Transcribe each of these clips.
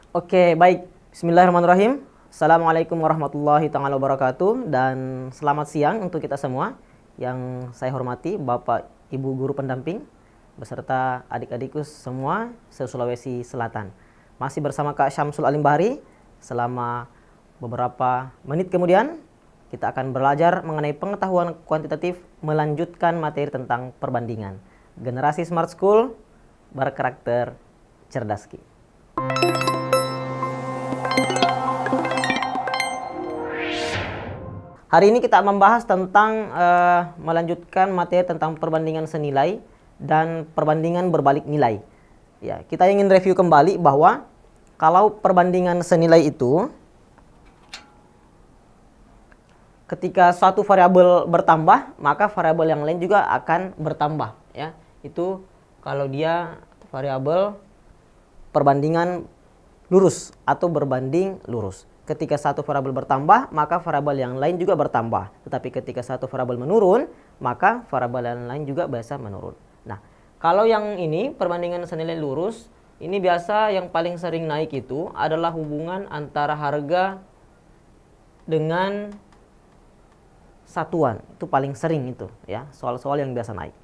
Oke, baik. Bismillahirrahmanirrahim. Assalamualaikum warahmatullahi taala wabarakatuh dan selamat siang untuk kita semua. Yang saya hormati Bapak Ibu guru pendamping beserta adik-adikku semua se-Sulawesi Selatan. Masih bersama Kak Syamsul Alim Bahri. Selama beberapa menit kemudian kita akan belajar mengenai pengetahuan kuantitatif melanjutkan materi tentang perbandingan. Generasi Smart School berkarakter cerdas. Hari ini kita membahas tentang melanjutkan materi tentang perbandingan senilai dan perbandingan berbalik nilai. Ya, kita ingin review kembali bahwa kalau perbandingan senilai itu ketika suatu variabel bertambah, maka variabel yang lain juga akan bertambah, ya. Itu kalau dia variabel perbandingan lurus atau berbanding lurus. Ketika satu variabel bertambah, maka variabel yang lain juga bertambah. Tetapi ketika satu variabel menurun, maka variabel yang lain juga biasa menurun. Nah, kalau yang ini perbandingan senilai lurus, ini biasa yang paling sering naik itu adalah hubungan antara harga dengan satuan. Itu paling sering itu, ya, soal-soal yang biasa naik.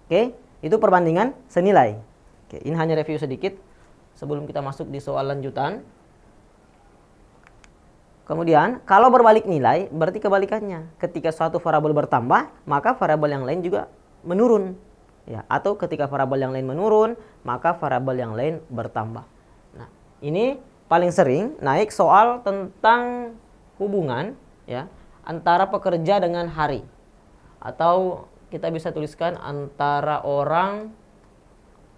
Oke, itu perbandingan senilai. Oke, ini hanya review sedikit sebelum kita masuk di soal lanjutan. Kemudian, kalau berbalik nilai, berarti kebalikannya. Ketika suatu variabel bertambah, maka variabel yang lain juga menurun. Ya, atau ketika variabel yang lain menurun, maka variabel yang lain bertambah. Nah, ini paling sering naik soal tentang hubungan, ya, antara pekerja dengan hari. Atau kita bisa tuliskan antara orang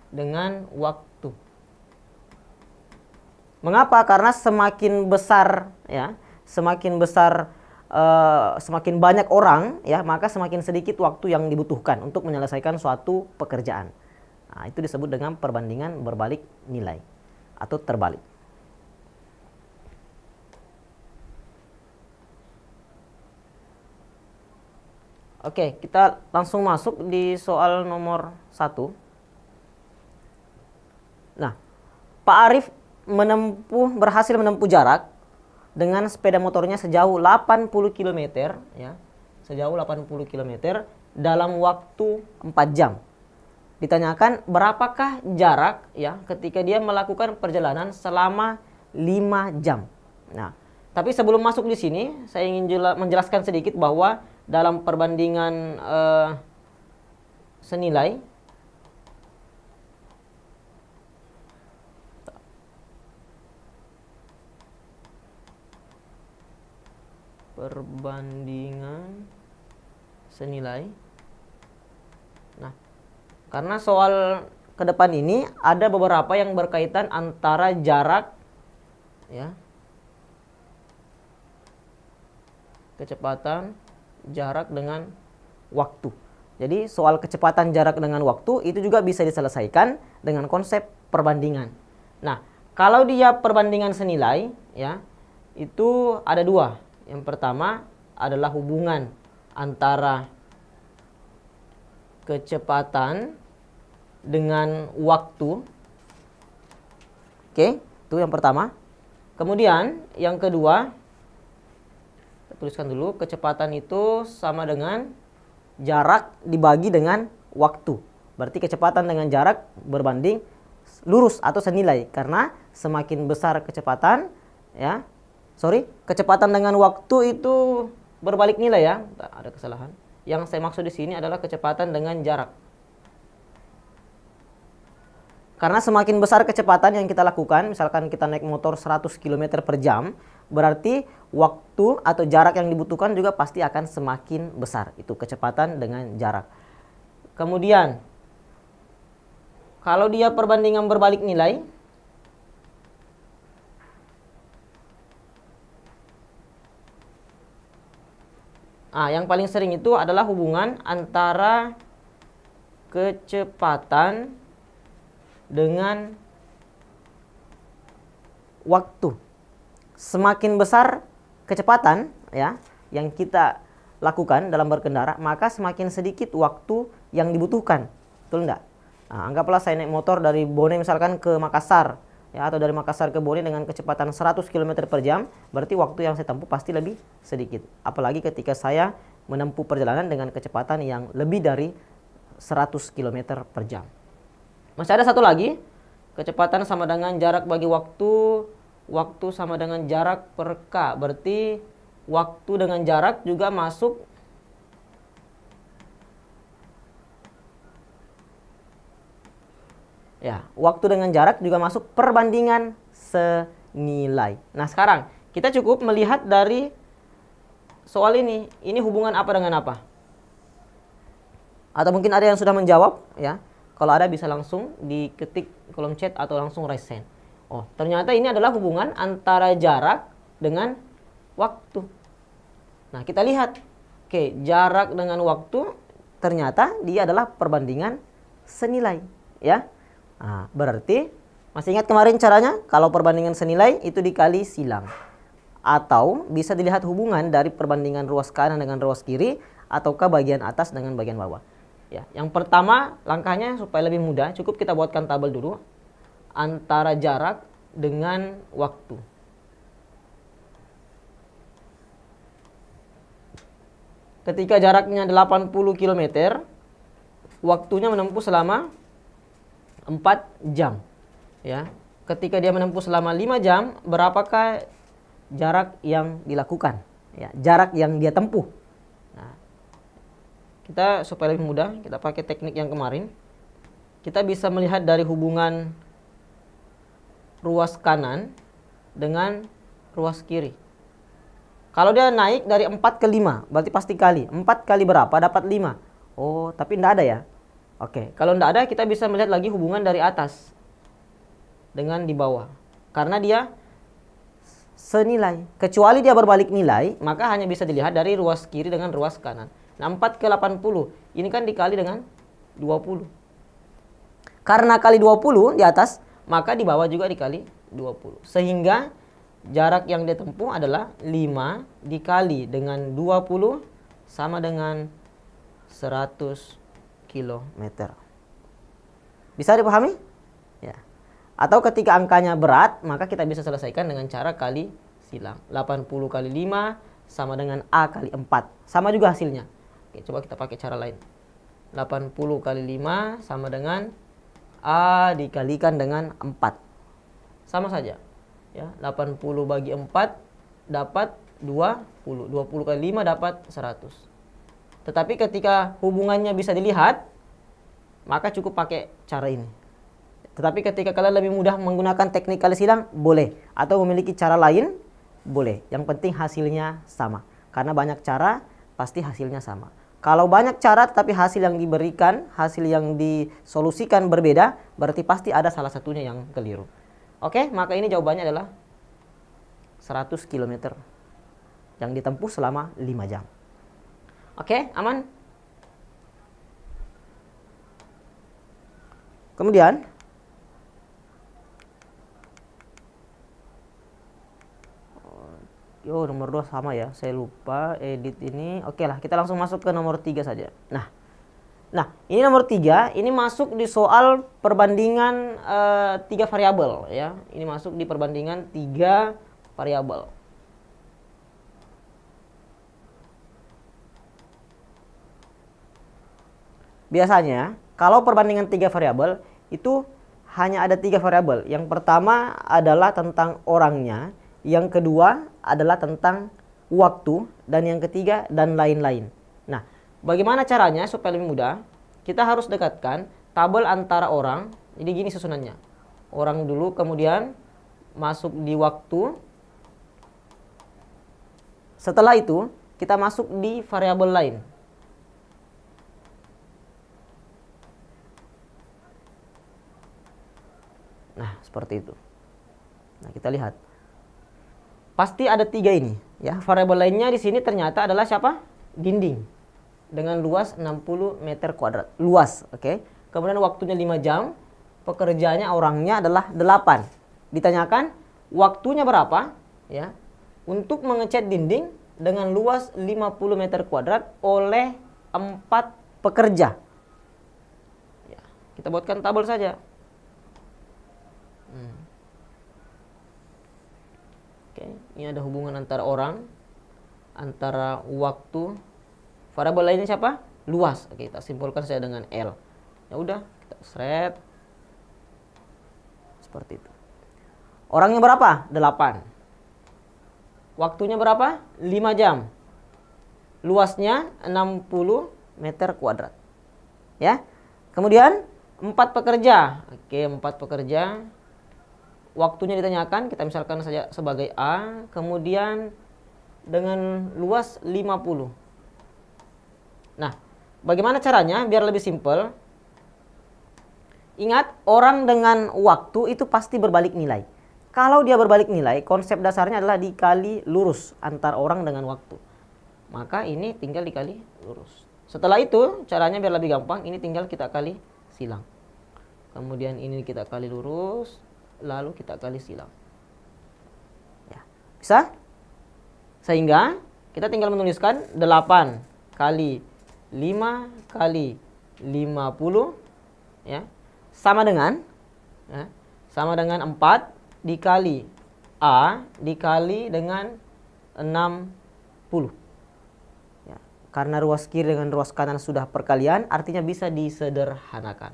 dengan waktu. Mengapa? Karena semakin besar, ya, semakin banyak orang, ya, maka semakin sedikit waktu yang dibutuhkan untuk menyelesaikan suatu pekerjaan. Nah, itu disebut dengan perbandingan berbalik nilai atau terbalik. Oke, kita langsung masuk di soal nomor 1. Nah, Pak Arif berhasil menempuh jarak dengan sepeda motornya sejauh 80 km, ya. Sejauh 80 km dalam waktu 4 jam. Ditanyakan berapakah jarak, ya, ketika dia melakukan perjalanan selama 5 jam. Nah, tapi sebelum masuk di sini saya ingin menjelaskan sedikit bahwa dalam perbandingan senilai senilai. Nah, karena soal ke depan ini ada beberapa yang berkaitan antara jarak, ya, kecepatan, jarak dengan waktu. Jadi soal kecepatan, jarak dengan waktu itu juga bisa diselesaikan dengan konsep perbandingan. Nah, kalau dia perbandingan senilai, ya, itu ada dua. Yang pertama adalah hubungan antara kecepatan dengan waktu. Oke, itu yang pertama. Kemudian yang kedua, kita tuliskan dulu, kecepatan itu sama dengan jarak dibagi dengan waktu. Berarti kecepatan dengan jarak berbanding lurus atau senilai, karena semakin besar kecepatan, ya, kecepatan dengan waktu itu berbalik nilai, ya. Ada kesalahan. Yang saya maksud di sini adalah kecepatan dengan jarak. Karena semakin besar kecepatan yang kita lakukan, misalkan kita naik motor 100 km per jam, berarti waktu atau jarak yang dibutuhkan juga pasti akan semakin besar. Itu kecepatan dengan jarak. Kemudian, kalau dia perbandingan berbalik nilai, yang paling sering itu adalah hubungan antara kecepatan dengan waktu. Semakin besar kecepatan, ya, yang kita lakukan dalam berkendara, maka semakin sedikit waktu yang dibutuhkan. Betul enggak? Nah, anggaplah saya naik motor dari Bone misalkan ke Makassar ya, atau dari Makassar ke Bone dengan kecepatan 100 km per jam, berarti waktu yang saya tempuh pasti lebih sedikit. Apalagi ketika saya menempuh perjalanan dengan kecepatan yang lebih dari 100 km per jam. Masih ada satu lagi, kecepatan sama dengan jarak bagi waktu, waktu sama dengan jarak per K. Berarti waktu dengan jarak juga masuk ya, waktu dengan jarak juga masuk perbandingan senilai. Nah, sekarang kita cukup melihat dari soal ini. Ini hubungan apa dengan apa? Atau mungkin ada yang sudah menjawab, ya. Kalau ada bisa langsung diketik kolom chat atau langsung raise hand. Oh, ternyata ini adalah hubungan antara jarak dengan waktu. Nah, kita lihat. Oke, jarak dengan waktu ternyata dia adalah perbandingan senilai, ya. Nah, berarti masih ingat kemarin caranya? Kalau perbandingan senilai itu dikali silang. Atau bisa dilihat hubungan dari perbandingan ruas kanan dengan ruas kiri ataukah bagian atas dengan bagian bawah. Ya, yang pertama langkahnya supaya lebih mudah, cukup kita buatkan tabel dulu antara jarak dengan waktu. Ketika jaraknya 80 km, waktunya menempuh selama 4 jam. Ya. Ketika dia menempuh selama 5 jam, berapakah jarak yang dilakukan? Ya, jarak yang dia tempuh. Nah, kita supaya lebih mudah, kita pakai teknik yang kemarin. Kita bisa melihat dari hubungan ruas kanan dengan ruas kiri. Kalau dia naik dari 4 ke 5, berarti pasti kali. 4 kali berapa? Dapat 5. Oh, tapi tidak ada ya. Oke, kalau tidak ada kita bisa melihat lagi hubungan dari atas dengan di bawah. Karena dia senilai. Kecuali dia berbalik nilai, maka hanya bisa dilihat dari ruas kiri dengan ruas kanan. Nah, 4 ke 80, ini kan dikali dengan 20. Karena kali 20 di atas, maka di bawah juga dikali 20. Sehingga jarak yang dia tempuh adalah 5 dikali dengan 20 sama dengan 100 km. Bisa dipahami? Ya. Atau ketika angkanya berat, maka kita bisa selesaikan dengan cara kali silang. 80 kali 5 sama dengan A kali 4. Sama juga hasilnya. Oke, coba kita pakai cara lain. 80 kali 5 sama dengan A dikalikan dengan 4. Sama saja. Ya, 80 bagi 4 dapat 20. 20 kali 5 dapat 100. Tetapi ketika hubungannya bisa dilihat, maka cukup pakai cara ini. Tetapi ketika kalian lebih mudah menggunakan teknik kali silang, boleh. Atau memiliki cara lain, boleh. Yang penting hasilnya sama. Karena banyak cara, pasti hasilnya sama. Kalau banyak cara tetapi hasil yang diberikan, hasil yang disolusikan berbeda, berarti pasti ada salah satunya yang keliru. Oke, maka ini jawabannya adalah 100 km yang ditempuh selama 5 jam. Oke, aman? Kemudian nomor 2 sama ya, saya lupa edit ini. Oke lah, kita langsung masuk ke nomor 3 saja. Nah, ini nomor 3, ini masuk di soal perbandingan 3 variabel ya. Ini masuk di perbandingan 3 variabel. Biasanya kalau perbandingan 3 variabel itu hanya ada 3 variabel. Yang pertama adalah tentang orangnya, yang kedua adalah tentang waktu, dan yang ketiga dan lain-lain. Nah, bagaimana caranya supaya lebih mudah? Kita harus dekatkan tabel antara orang. Jadi gini susunannya. Orang dulu, kemudian masuk di waktu. Setelah itu kita masuk di variabel lain. Nah, seperti itu. Nah, kita lihat. Pasti ada 3 ini, ya. Variabel lainnya di sini ternyata adalah siapa? Dinding. Dengan luas 60 meter kuadrat. Luas, oke. Kemudian waktunya 5 jam. Pekerjaannya orangnya adalah 8. Ditanyakan waktunya berapa, ya. Untuk mengecat dinding dengan luas 50 meter kuadrat oleh 4 pekerja. Ya, kita buatkan tabel saja. Oke, ini ada hubungan antara orang, antara waktu. Variabel lainnya siapa? Luas. Oke, kita simpulkan saja dengan L. Ya udah, kita seret. Seperti itu. Orangnya berapa? 8. Waktunya berapa? 5 jam. Luasnya 60 meter kuadrat. Ya. Kemudian 4 pekerja. Oke, 4 pekerja. Waktunya ditanyakan, kita misalkan saja sebagai A, kemudian dengan luas 50. Nah, bagaimana caranya biar lebih simpel? Ingat, orang dengan waktu itu pasti berbalik nilai. Kalau dia berbalik nilai, konsep dasarnya adalah dikali lurus antar orang dengan waktu. Maka ini tinggal dikali lurus. Setelah itu, caranya biar lebih gampang, ini tinggal kita kali silang. Kemudian ini kita kali lurus, lalu kita kali silang. Ya, bisa? Sehingga kita tinggal menuliskan 8 kali 5 kali 50 ya, sama dengan 4 dikali A dikali dengan 60. Ya, karena ruas kiri dengan ruas kanan sudah perkalian, artinya bisa disederhanakan.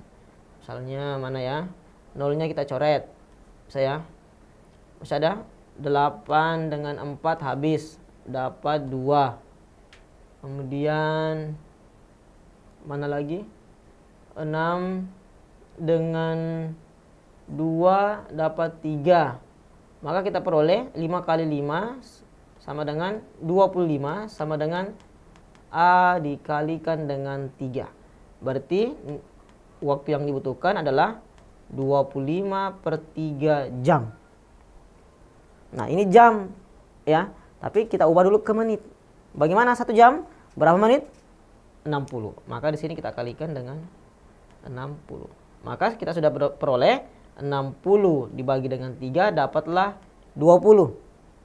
Misalnya mana ya? Nolnya kita coret. Saya masih ada 8 dengan 4 habis, dapat 2. Kemudian mana lagi? 6 dengan 2 dapat 3. Maka kita peroleh 5 kali 5 sama dengan 25 sama dengan A dikalikan dengan 3. Berarti waktu yang dibutuhkan adalah 25/3 jam. Nah, ini jam ya. Tapi kita ubah dulu ke menit. Bagaimana 1 jam? Berapa menit? 60. Maka di sini kita kalikan dengan 60. Maka kita sudah peroleh 60 dibagi dengan 3 dapatlah 20.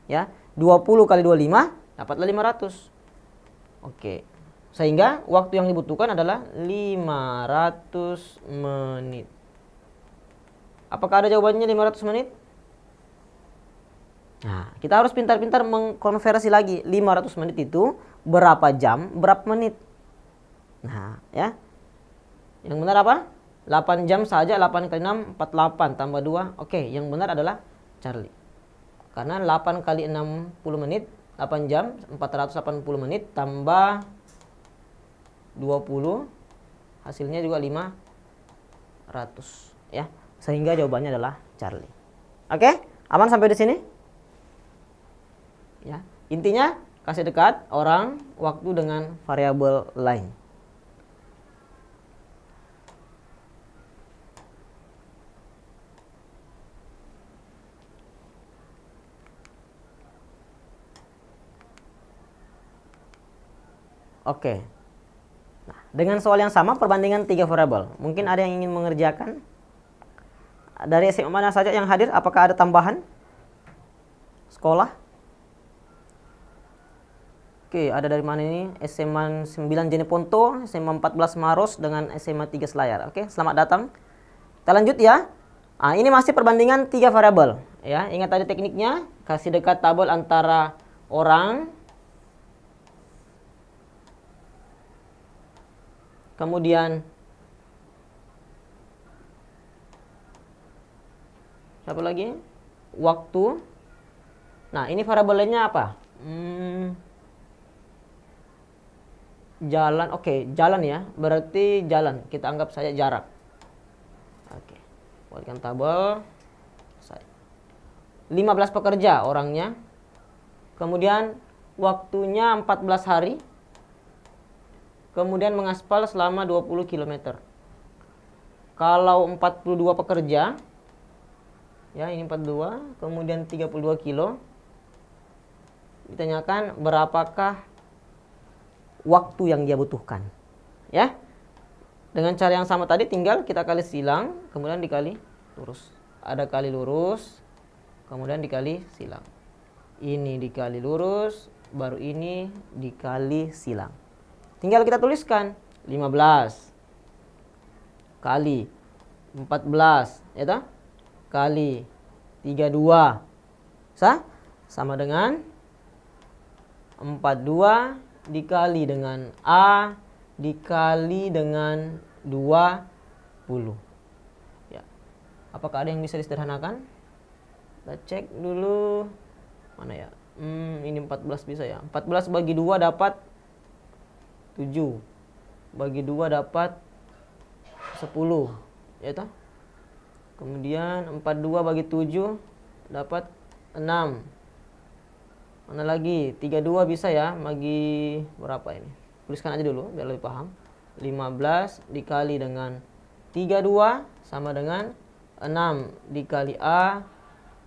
Ya, 20 kali 25 dapatlah 500. Oke. Sehingga waktu yang dibutuhkan adalah 500 menit. Apakah ada jawabannya 500 menit? Nah, kita harus pintar-pintar mengkonversi lagi. 500 menit itu berapa jam, berapa menit? Nah, ya. Yang benar apa? 8 jam saja, 8 kali 6, 48 tambah 2. Oke, yang benar adalah Charlie. Karena 8 kali 60 menit, 8 jam, 480 menit tambah 20, hasilnya juga 500. Ya, sehingga jawabannya adalah Charlie. Oke, aman sampai di sini? Ya, intinya kasih dekat orang, waktu dengan variabel lain. Oke. Nah, dengan soal yang sama perbandingan 3 variabel. Mungkin ada yang ingin mengerjakan? Dari SMA mana saja yang hadir? Apakah ada tambahan? Sekolah? Oke, ada dari mana ini? SMA 9 Jeneponto, SMA 14 Maros dengan SMA 3 Selayar. Oke, selamat datang. Kita lanjut ya. Nah, ini masih perbandingan 3 variabel. Ya, ingat tadi tekniknya, kasih dekat tabel antara orang, kemudian apa lagi? Waktu. Nah, ini variabelnya apa? Jalan. Oke, jalan ya. Berarti jalan. Kita anggap saja jarak. Oke. Buatkan tabel. 15 pekerja orangnya. Kemudian waktunya 14 hari. Kemudian mengaspal selama 20 km. Kalau 42 pekerja, ya ini 42, kemudian 32 kilo. Ditanyakan berapakah waktu yang dia butuhkan. Ya. Dengan cara yang sama tadi tinggal kita kali silang, kemudian dikali lurus. Ada kali lurus, kemudian dikali silang. Ini dikali lurus, baru ini dikali silang. Tinggal kita tuliskan 15 kali 14 ya toh? Kali 32 sah? sama dengan 42 dikali dengan A dikali dengan 20. Ya. Apakah ada yang bisa disederhanakan? Kita cek dulu. Mana ya? Ini 14 bisa ya. 14 bagi 2 dapat 7. Bagi 2 dapat 10. Ya toh? Kemudian 42 bagi 7 dapat 6. Mana lagi? 32 bisa ya. Bagi berapa ini? Tuliskan aja dulu biar lebih paham. 15 dikali dengan 32 sama dengan 6 dikali A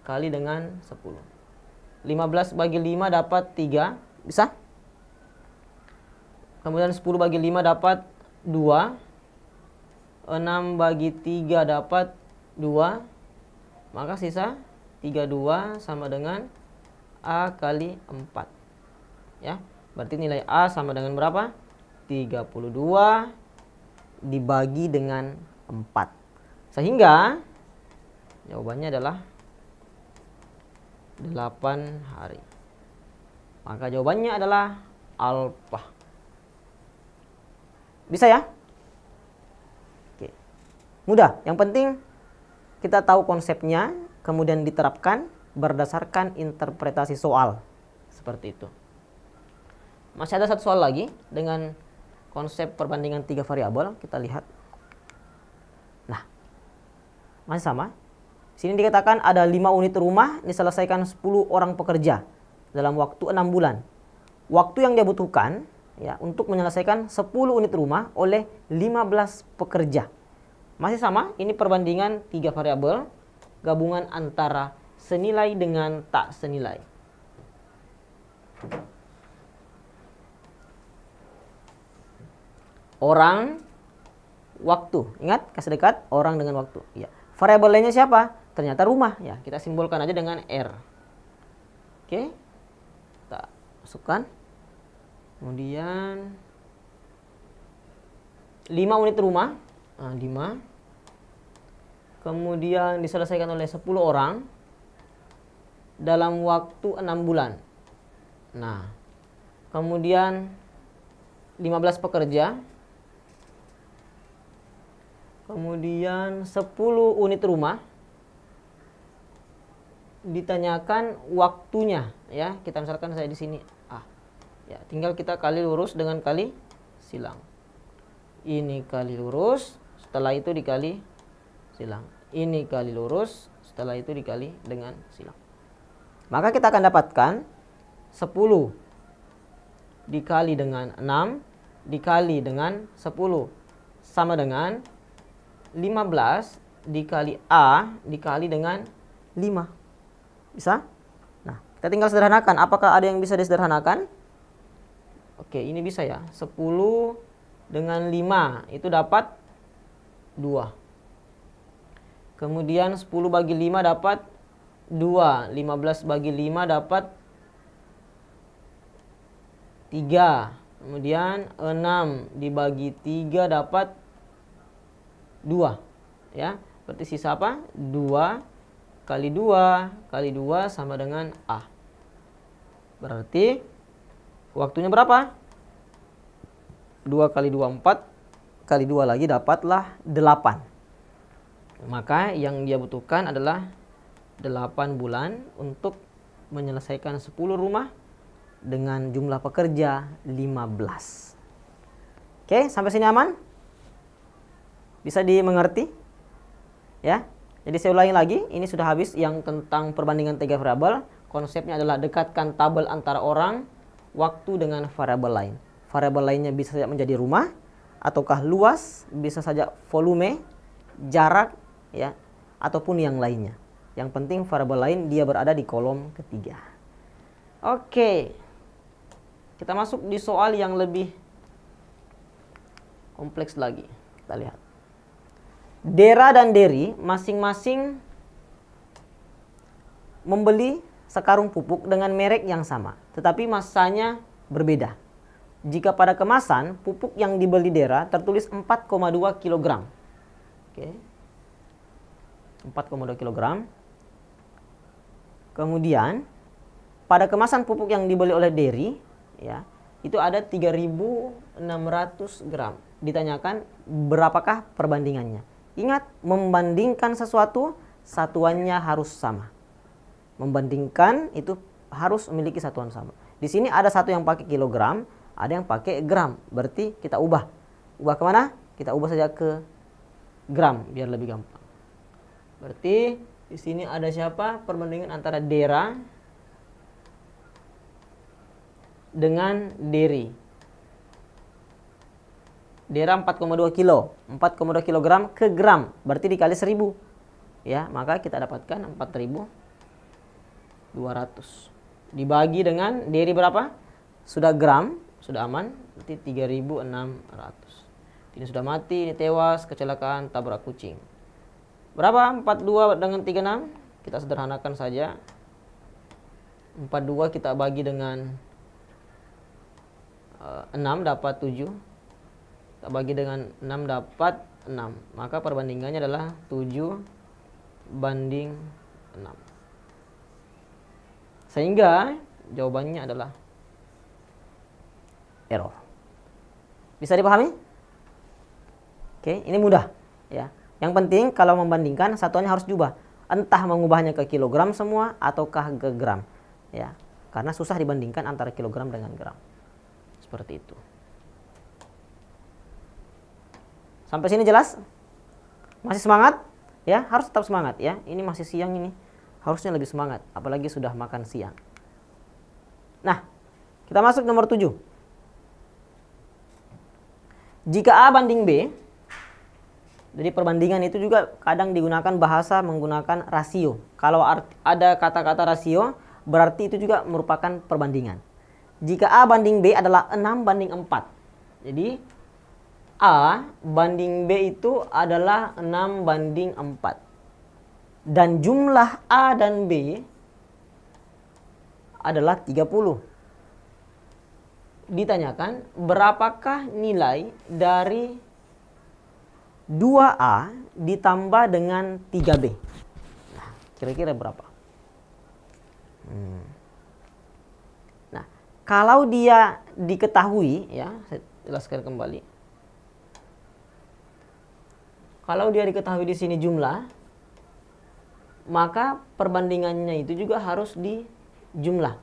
kali dengan 10. 15 bagi 5 dapat 3. Bisa? Kemudian 10 bagi 5 dapat 2. 6 bagi 3 dapat 2. Maka sisa 32 sama dengan A kali 4. Ya, berarti nilai A sama dengan berapa? 32 dibagi dengan 4. Sehingga jawabannya adalah 8 hari. Maka jawabannya adalah alfa. Bisa ya? Oke. Mudah. Yang penting kita tahu konsepnya, kemudian diterapkan berdasarkan interpretasi soal. Seperti itu. Masih ada satu soal lagi dengan konsep perbandingan 3 variabel. Kita lihat. Nah, masih sama. Sini dikatakan ada 5 unit rumah diselesaikan 10 orang pekerja dalam waktu 6 bulan. Waktu yang dia butuhkan ya untuk menyelesaikan 10 unit rumah oleh 15 pekerja. Masih sama, ini perbandingan 3 variabel, gabungan antara senilai dengan tak senilai. Orang, waktu. Ingat, kasih dekat orang dengan waktu. Ya. Variabel lainnya siapa? Ternyata rumah. Ya, kita simbolkan aja dengan R. Oke. Kita masukkan. Kemudian 5 unit rumah. Nah, 5. Kemudian diselesaikan oleh 10 orang dalam waktu 6 bulan. Nah, kemudian 15 pekerja. Kemudian 10 unit rumah. Ditanyakan waktunya ya. Kita misalkan saya di sini A. Ya, tinggal kita kali lurus dengan kali silang. Ini kali lurus, setelah itu dikali silang. Ini kali lurus, setelah itu dikali dengan silang. Maka kita akan dapatkan 10 dikali dengan 6 dikali dengan 10 sama dengan 15 dikali A dikali dengan 5. Bisa? Nah, kita tinggal sederhanakan. Apakah ada yang bisa disederhanakan? Oke, ini bisa ya. 10 dengan 5 itu dapat 2. Kemudian 10 bagi 5 dapat 2. 15 bagi 5 dapat 3. Kemudian 6 dibagi 3 dapat 2. Ya, berarti sisa apa? 2 kali 2 kali 2 sama dengan A. Berarti waktunya berapa? 2 kali 2 4 kali 2 lagi dapatlah 8. Maka yang dia butuhkan adalah 8 bulan untuk menyelesaikan 10 rumah dengan jumlah pekerja 15. Oke, sampai sini aman? Bisa dimengerti? Ya. Jadi saya ulangi lagi, ini sudah habis yang tentang perbandingan 3 variabel. Konsepnya adalah dekatkan tabel antara orang, waktu dengan variabel lain. Variabel lainnya bisa saja menjadi rumah, ataukah luas, bisa saja volume, jarak, ya, ataupun yang lainnya. Yang penting variabel lain dia berada di kolom ketiga. Oke. Kita masuk di soal yang lebih kompleks lagi. Kita lihat. Dera dan Dery masing-masing membeli sekarung pupuk dengan merek yang sama, tetapi masanya berbeda. Jika pada kemasan pupuk yang dibeli Dera tertulis 4,2 kg. Oke. 4,2 kg. Kemudian pada kemasan pupuk yang dibeli oleh dairy, ya, itu ada 3.600 gram. Ditanyakan berapakah perbandingannya. Ingat, membandingkan sesuatu, satuannya harus sama. Membandingkan itu harus memiliki satuan sama. Di sini ada satu yang pakai kilogram, ada yang pakai gram. Berarti kita ubah. Ubah kemana? Kita ubah saja ke gram biar lebih gampang. Berarti di sini ada siapa? Perbandingan antara DERA dengan dairy. DERA 4,2 kilo, 4,2 kilogram ke gram, berarti dikali 1000. Ya, maka kita dapatkan 4.200. Dibagi dengan dairy berapa? Sudah gram, sudah aman, berarti 3.600. Ini sudah mati, ini tewas, kecelakaan, tabrak kucing. Berapa? 42 dengan 36? Kita sederhanakan saja. 42 kita bagi dengan 6 dapat 7. Kita bagi dengan 6 dapat 6. Maka perbandingannya adalah 7 banding 6. Sehingga jawabannya adalah error. Bisa dipahami? Oke, ini mudah ya. Yang penting kalau membandingkan satuannya harus diubah. Entah mengubahnya ke kilogram semua ataukah ke gram. Ya, karena susah dibandingkan antara kilogram dengan gram. Seperti itu. Sampai sini jelas? Masih semangat? Ya, harus tetap semangat ya. Ini masih siang ini. Harusnya lebih semangat, apalagi sudah makan siang. Nah, kita masuk nomor 7. Jika A banding B, jadi perbandingan itu juga kadang digunakan bahasa menggunakan rasio. Kalau ada kata-kata rasio, berarti itu juga merupakan perbandingan. Jika A banding B adalah 6 banding 4. Jadi A banding B itu adalah 6 banding 4. Dan jumlah A dan B adalah 30. Ditanyakan berapakah nilai dari 2A ditambah dengan 3B. Nah, kira-kira berapa? Nah, kalau dia diketahui, ya, saya jelaskan kembali. Kalau dia diketahui di sini jumlah, maka perbandingannya itu juga harus dijumlah.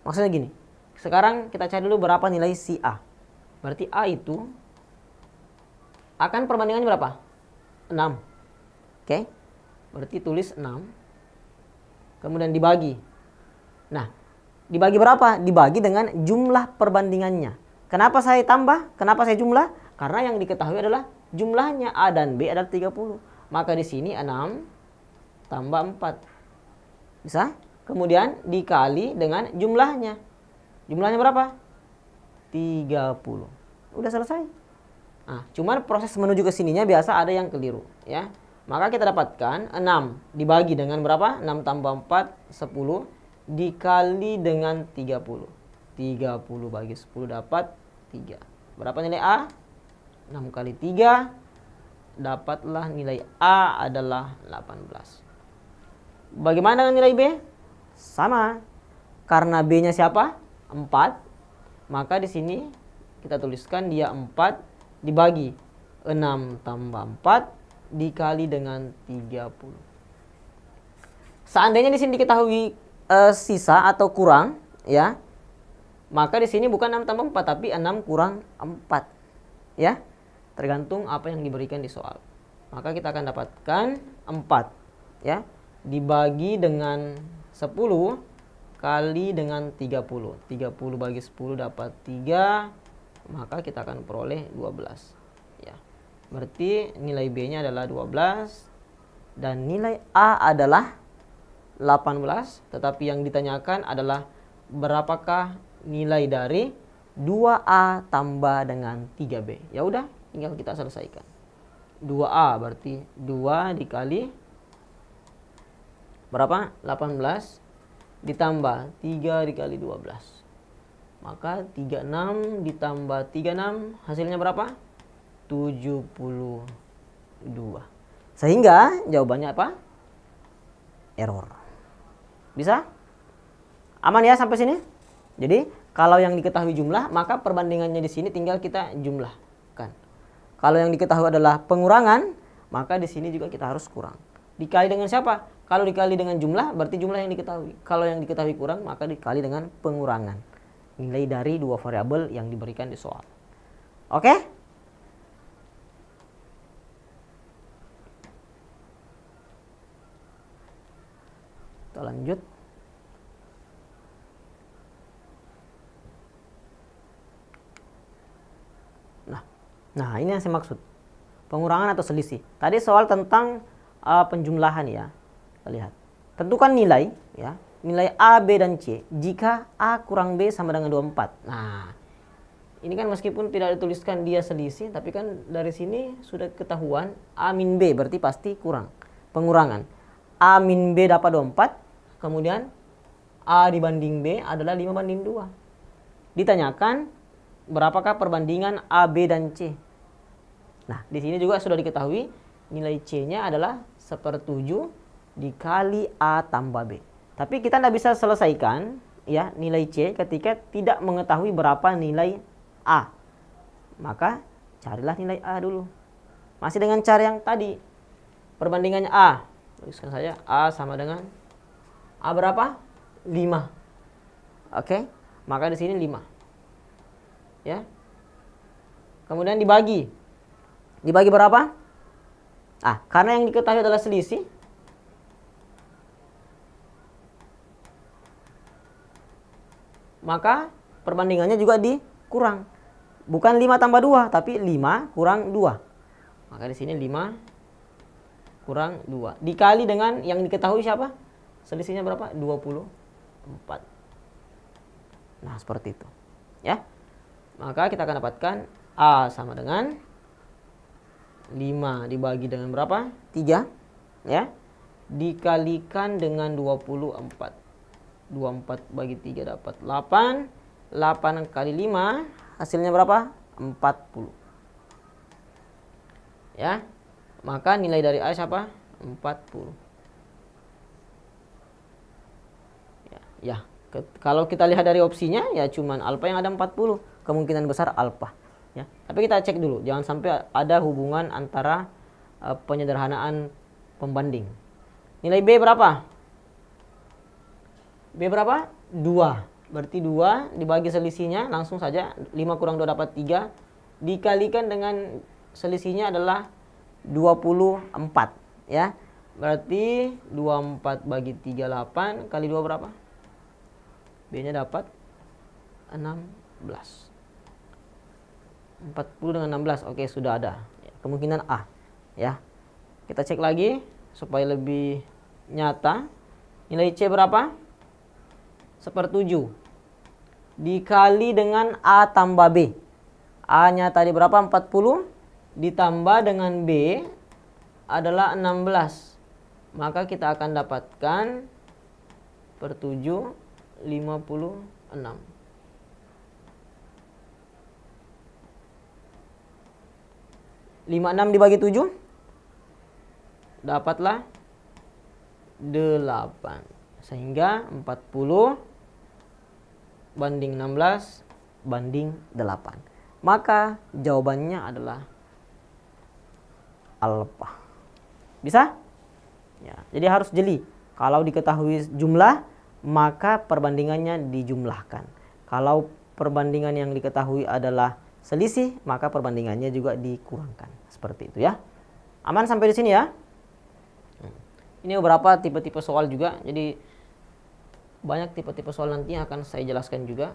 Maksudnya gini, sekarang kita cari dulu berapa nilai si A. Berarti A itu akan perbandingannya berapa? 6. Oke? Berarti tulis 6. Kemudian dibagi. Nah, dibagi berapa? Dibagi dengan jumlah perbandingannya. Kenapa saya tambah? Kenapa saya jumlah? Karena yang diketahui adalah jumlahnya A dan B adalah 30. Maka di sini 6 tambah 4. Bisa? Kemudian dikali dengan jumlahnya. Jumlahnya berapa? 30. Udah selesai. Nah, cuman proses menuju ke sininya biasa ada yang keliru, ya. Maka kita dapatkan 6 dibagi dengan berapa? 6 tambah 4, 10 dikali dengan 30. 30 bagi 10 dapat 3. Berapa nilai A? 6 kali 3, dapatlah nilai A adalah 18. Bagaimana dengan nilai B? Sama. Karena B-nya siapa? 4. Maka di sini kita tuliskan dia 4 dibagi 6 tambah 4 dikali dengan 30. Seandainya di sini diketahui sisa atau kurang, ya, maka di sini bukan 6 tambah 4 tapi 6 kurang 4. Ya. Tergantung apa yang diberikan di soal. Maka kita akan dapatkan 4, ya, dibagi dengan 10 kali dengan 30. 30 bagi 10 dapat 3, maka kita akan peroleh 12. Ya. Berarti nilai B-nya adalah 12 dan nilai A adalah 18, tetapi yang ditanyakan adalah berapakah nilai dari 2A tambah dengan 3B. Ya udah, tinggal kita selesaikan. 2A berarti 2 dikali berapa? 18 ditambah 3 dikali 12. Maka 36 ditambah 36 hasilnya berapa? 72. Sehingga jawabannya apa? Error. Bisa? Aman ya sampai sini? Jadi kalau yang diketahui jumlah, maka perbandingannya di sini tinggal kita jumlahkan. Kalau yang diketahui adalah pengurangan, maka di sini juga kita harus kurang. Dikali dengan siapa? Kalau dikali dengan jumlah, berarti jumlah yang diketahui. Kalau yang diketahui kurang, maka dikali dengan pengurangan. Nilai dari dua variabel yang diberikan di soal. Oke? Kita lanjut. Nah, ini yang saya maksud. Pengurangan atau selisih. Tadi soal tentang penjumlahan ya. Kita lihat. Tentukan nilai ya. Nilai A, B, dan C jika A kurang B sama dengan 24. Nah, ini kan meskipun tidak dituliskan dia selisih, tapi kan dari sini sudah ketahuan A min B berarti pasti kurang. Pengurangan. A min B dapat 24, kemudian A dibanding B adalah 5/2. Ditanyakan berapakah perbandingan A, B, dan C. Nah, di sini juga sudah diketahui nilai C-nya adalah 1/7 dikali A tambah B. Tapi kita tidak bisa selesaikan ya nilai C ketika tidak mengetahui berapa nilai A. Maka carilah nilai A dulu. Masih dengan cara yang tadi. Perbandingannya A. Tuliskan saja A sama dengan A berapa? 5. Oke. Maka di sini 5. Ya. Kemudian dibagi. Dibagi berapa? Karena yang diketahui adalah selisih. Maka perbandingannya juga dikurang. Bukan 5 tambah 2, tapi 5 kurang 2. Maka di sini 5 kurang 2. Dikali dengan yang diketahui siapa? Selisihnya berapa? 24. Nah, seperti itu. Ya. Maka kita akan dapatkan A sama dengan 5 dibagi dengan berapa? 3. Ya. Dikalikan dengan 24. 24 bagi 3 dapat 8. 8 kali 5 hasilnya berapa? 40. Ya. Maka nilai dari A siapa? 40. Ya. Kalau kita lihat dari opsinya ya cuman alfa yang ada 40. Kemungkinan besar alfa ya. Tapi kita cek dulu jangan sampai ada hubungan antara penyederhanaan pembanding. Nilai B berapa? B berapa? 2. Berarti 2 dibagi selisihnya langsung saja 5 kurang 2 dapat 3 dikalikan dengan selisihnya adalah 24 ya. Berarti 24 bagi 3 8 kali 2 berapa? B-nya dapat 16. 40 dengan 16. Oke, sudah ada. Kemungkinan A. Ya. Kita cek lagi supaya lebih nyata. Nilai C berapa? 1/7. Dikali dengan A tambah B. A-nya tadi berapa? 40. Ditambah dengan B adalah 16. Maka kita akan dapatkan per 7 56. 56 dibagi 7 dapatlah 8. Sehingga 40 banding 16 banding 8. Maka jawabannya adalah alfa. Bisa? Ya, jadi harus jeli. Kalau diketahui jumlah, maka perbandingannya dijumlahkan. Kalau perbandingan yang diketahui adalah selisih, maka perbandingannya juga dikurangkan. Seperti itu ya. Aman sampai di sini ya. Ini beberapa tipe-tipe soal juga. Jadi banyak tipe-tipe soal nanti yang akan saya jelaskan juga.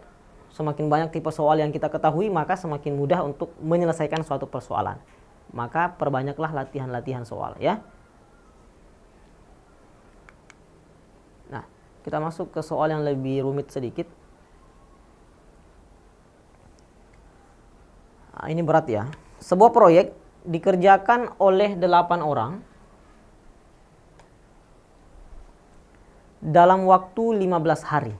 Semakin banyak tipe soal yang kita ketahui, maka semakin mudah untuk menyelesaikan suatu persoalan. Maka perbanyaklah latihan-latihan soal ya. Nah, kita masuk ke soal yang lebih rumit sedikit. Nah, ini berat ya. Sebuah proyek dikerjakan oleh 8 orang dalam waktu 15 hari.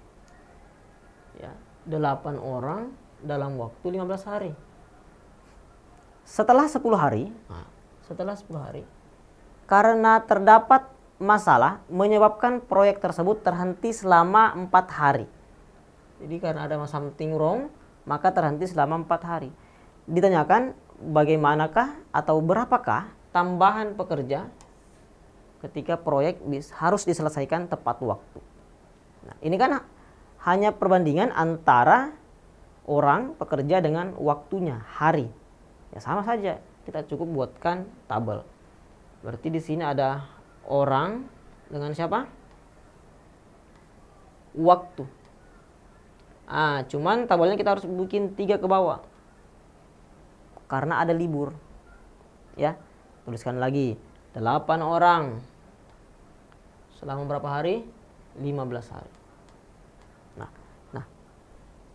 Ya, 8 orang dalam waktu 15 hari. Setelah 10 hari, karena terdapat masalah menyebabkan proyek tersebut terhenti selama 4 hari. Jadi karena ada something wrong, maka terhenti selama 4 hari. Ditanyakan bagaimanakah atau berapakah tambahan pekerja ketika proyek harus diselesaikan tepat waktu. Nah, ini kan hanya perbandingan antara orang pekerja dengan waktunya, hari. Ya sama saja, kita cukup buatkan tabel. Berarti di sini ada orang dengan siapa? Waktu. Cuman tabelnya kita harus bikin 3 ke bawah. Karena ada libur. Ya, tuliskan lagi. 8 orang. Selama berapa hari? 15 hari.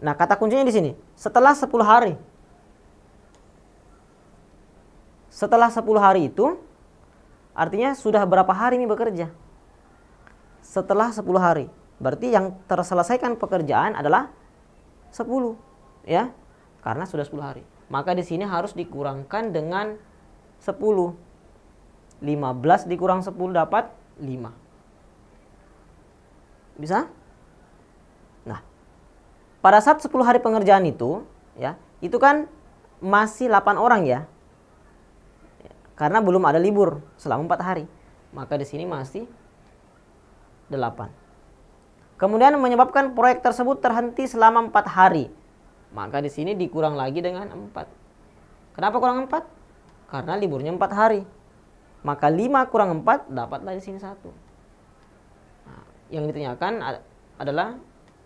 Nah, kata kuncinya di sini. Setelah 10 hari. Setelah 10 hari itu artinya sudah berapa hari ini bekerja? Setelah 10 hari. Berarti yang terselesaikan pekerjaan adalah 10, ya. Karena sudah 10 hari. Maka di sini harus dikurangkan dengan 10. 15 dikurang 10 dapat 5. Bisa? Nah, pada saat 10 hari pengerjaan itu, ya, itu kan masih 8 orang ya. Karena belum ada libur selama 4 hari. Maka di sini masih 8. Kemudian menyebabkan proyek tersebut terhenti selama 4 hari. Maka di sini dikurang lagi dengan 4. Kenapa kurang 4? Karena liburnya 4 hari. Maka 5 kurang 4 dapatlah di sini 1. Nah, yang ditanyakan adalah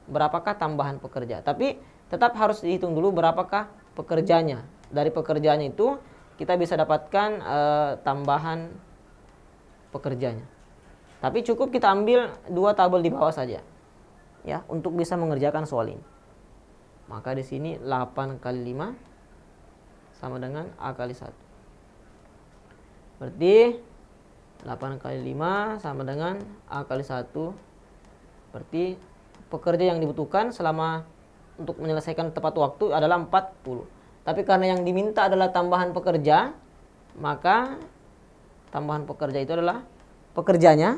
berapakah tambahan pekerja. Tapi tetap harus dihitung dulu berapakah pekerjanya. Dari pekerjaannya itu kita bisa dapatkan tambahan pekerjanya. Tapi cukup kita ambil 2 tabel di bawah saja, ya, untuk bisa mengerjakan soal ini. Maka di sini 8 kali 5 sama dengan A kali 1. Berarti 8 kali 5 sama dengan A kali 1. Berarti pekerja yang dibutuhkan selama untuk menyelesaikan tepat waktu adalah 40. Tapi karena yang diminta adalah tambahan pekerja, maka tambahan pekerja itu adalah pekerjanya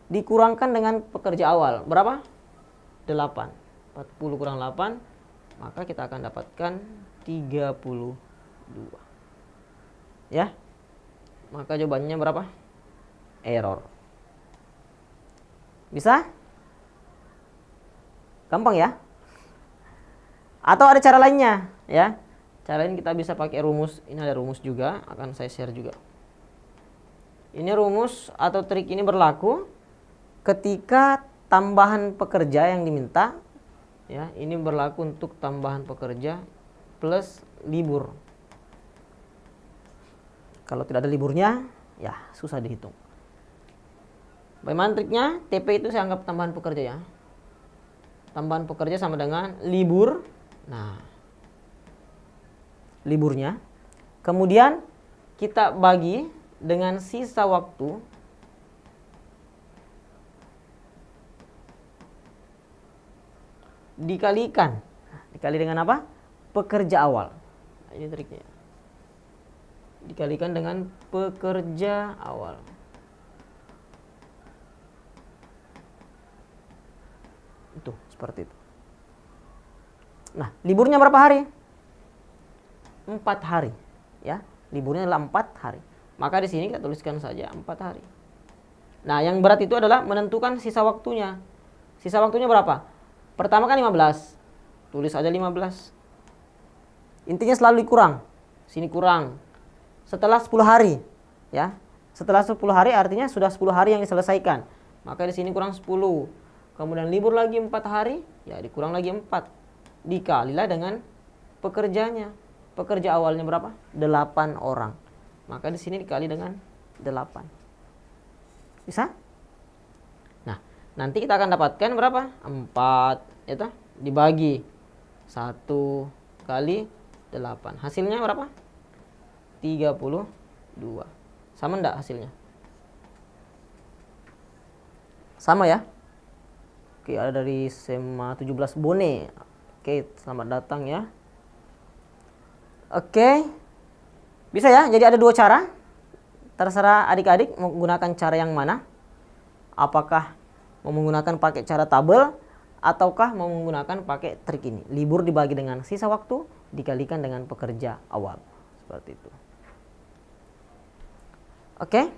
dikurangkan dengan pekerja awal. Berapa? 8. 40 kurang 8, maka kita akan dapatkan 32. Ya. Maka jawabannya berapa? Error. Bisa? Gampang ya? Atau ada cara lainnya, ya? Cara lain kita bisa pakai rumus. Ini ada rumus juga, akan saya share juga. Ini rumus atau trik ini berlaku ketika tambahan pekerja yang diminta, ya, ini berlaku untuk tambahan pekerja plus libur. Kalau tidak ada liburnya, ya susah dihitung. Bagaimana triknya? TP itu saya anggap tambahan pekerja ya. Tambahan pekerja sama dengan libur. Nah, liburnya. Kemudian kita bagi dengan sisa waktu dikalikan. Dikali dengan apa? Pekerja awal. Nah, ini triknya. Dikalikan dengan pekerja awal. Itu seperti itu. Nah, liburnya berapa hari? 4 hari, ya. Liburnya adalah 4 hari. Maka di sini kita tuliskan saja 4 hari. Nah, yang berat itu adalah menentukan sisa waktunya. Sisa waktunya berapa? Pertama kan 15. Tulis aja 15. Intinya selalu dikurang. Sini kurang. Setelah 10 hari, ya. Setelah 10 hari artinya sudah 10 hari yang diselesaikan. Maka di sini kurang 10. Kemudian libur lagi 4 hari, ya dikurang lagi 4. Dikalilah dengan pekerjanya. Pekerja awalnya berapa? 8 orang. Maka di sini dikali dengan 8. Bisa? Nah, nanti kita akan dapatkan berapa? 4, ya, dibagi 1 kali 8. Hasilnya berapa? 32. Sama enggak hasilnya? Sama ya? Oke, ada dari SMA 17 Bone. Oke, selamat datang ya. Oke. Bisa ya? Jadi ada 2 cara. Terserah adik-adik mau menggunakan cara yang mana. Apakah mau menggunakan pakai cara tabel ataukah mau menggunakan pakai trik ini. Libur dibagi dengan sisa waktu dikalikan dengan pekerja awal. Seperti itu. Oke.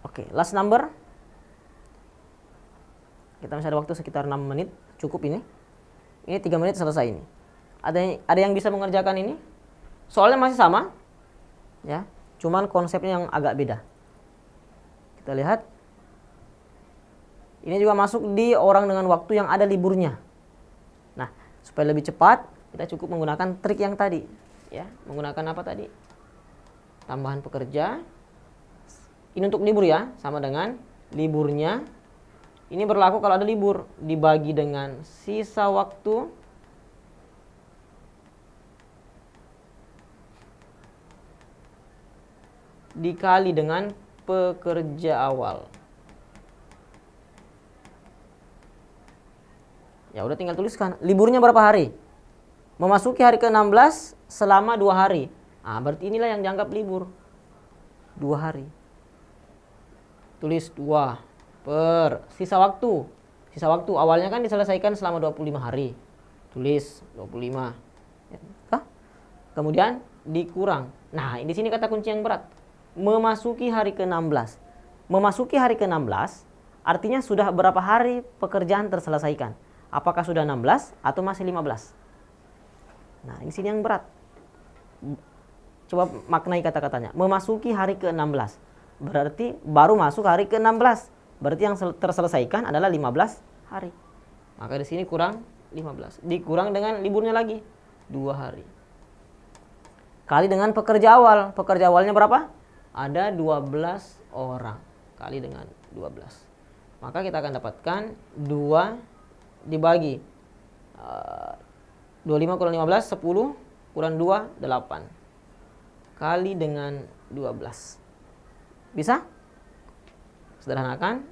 Oke, last number. Kita masih ada waktu sekitar 6 menit. Cukup ini. Ini 3 menit selesai ini. Ada yang bisa mengerjakan ini? Soalnya masih sama. Ya, cuman konsepnya yang agak beda. Kita lihat. Ini juga masuk di orang dengan waktu yang ada liburnya. Nah, supaya lebih cepat, kita cukup menggunakan trik yang tadi. Ya, menggunakan apa tadi? Tambahan pekerja. Ini untuk libur ya, sama dengan liburnya. Ini berlaku kalau ada libur. Dibagi dengan sisa waktu. Dikali dengan pekerja awal. Ya udah tinggal tuliskan. Liburnya berapa hari? Memasuki hari ke-16 selama 2 hari. Nah, berarti inilah yang dianggap libur. 2 hari. Tulis 2 per sisa waktu. Sisa waktu awalnya kan diselesaikan selama 25 hari. Tulis 25. Ya. Kemudian dikurang. Nah, di sini kata kunci yang berat. Memasuki hari ke-16. Memasuki hari ke-16 artinya sudah berapa hari pekerjaan terselesaikan. Apakah sudah 16 atau masih 15? Nah, ini sini yang berat. Coba maknai kata-katanya. Memasuki hari ke-16. Berarti baru masuk hari ke-16. Berarti yang terselesaikan adalah 15 hari. Maka di sini kurang 15. Dikurang dengan liburnya lagi 2 hari. Kali dengan pekerja awal. Pekerja awalnya berapa? Ada 12 orang. Kali dengan 12. Maka kita akan dapatkan 2 dibagi 25 kurang 15, 10 kurang 2, 8. Kali dengan 12. Bisa? Sederhanakan.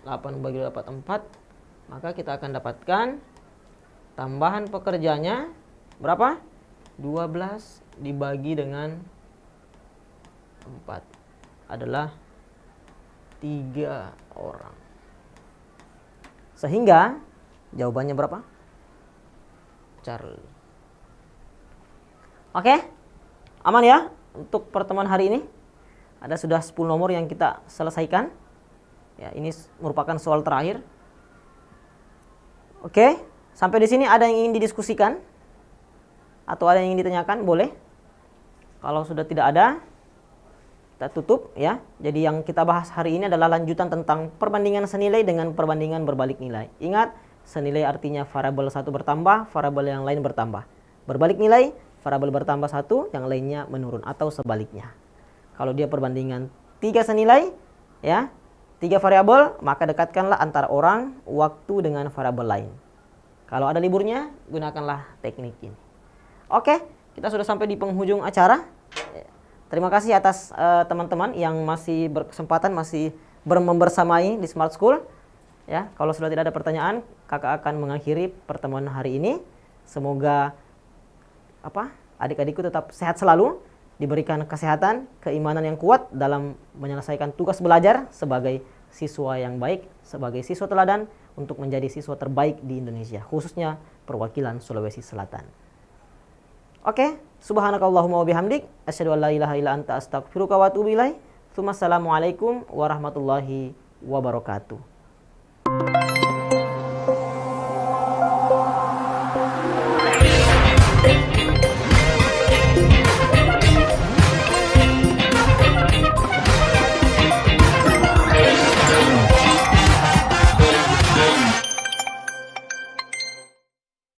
8 bagi 2 dapat 4. Maka kita akan dapatkan tambahan pekerjanya berapa? 12 dibagi dengan 4 adalah 3 orang. Sehingga jawabannya berapa? Charlie. Oke? Aman ya untuk pertemuan hari ini? Ada sudah 10 nomor yang kita selesaikan. Ya, ini merupakan soal terakhir. Oke, sampai di sini ada yang ingin didiskusikan? Atau ada yang ingin ditanyakan? Boleh. Kalau sudah tidak ada, kita tutup ya. Jadi yang kita bahas hari ini adalah lanjutan tentang perbandingan senilai dengan perbandingan berbalik nilai. Ingat, senilai artinya variabel satu bertambah, variabel yang lain bertambah. Berbalik nilai, variabel bertambah satu, yang lainnya menurun atau sebaliknya. Kalau dia perbandingan 3 senilai, ya, 3 variabel, maka dekatkanlah antara orang, waktu dengan variabel lain. Kalau ada liburnya, gunakanlah teknik ini. Oke, kita sudah sampai di penghujung acara. Terima kasih atas teman-teman yang masih berkesempatan, masih membersamai di Smart School. Ya, kalau sudah tidak ada pertanyaan, kakak akan mengakhiri pertemuan hari ini. Semoga adik-adikku tetap sehat selalu, diberikan kesehatan, keimanan yang kuat dalam menyelesaikan tugas belajar sebagai siswa yang baik, sebagai siswa teladan untuk menjadi siswa terbaik di Indonesia, khususnya perwakilan Sulawesi Selatan. Oke, subhanakallahumma wabihamdik, asyhadu an la ilaha illa anta astaghfiruka wa atubu ilaik. Assalamualaikum warahmatullahi wabarakatuh.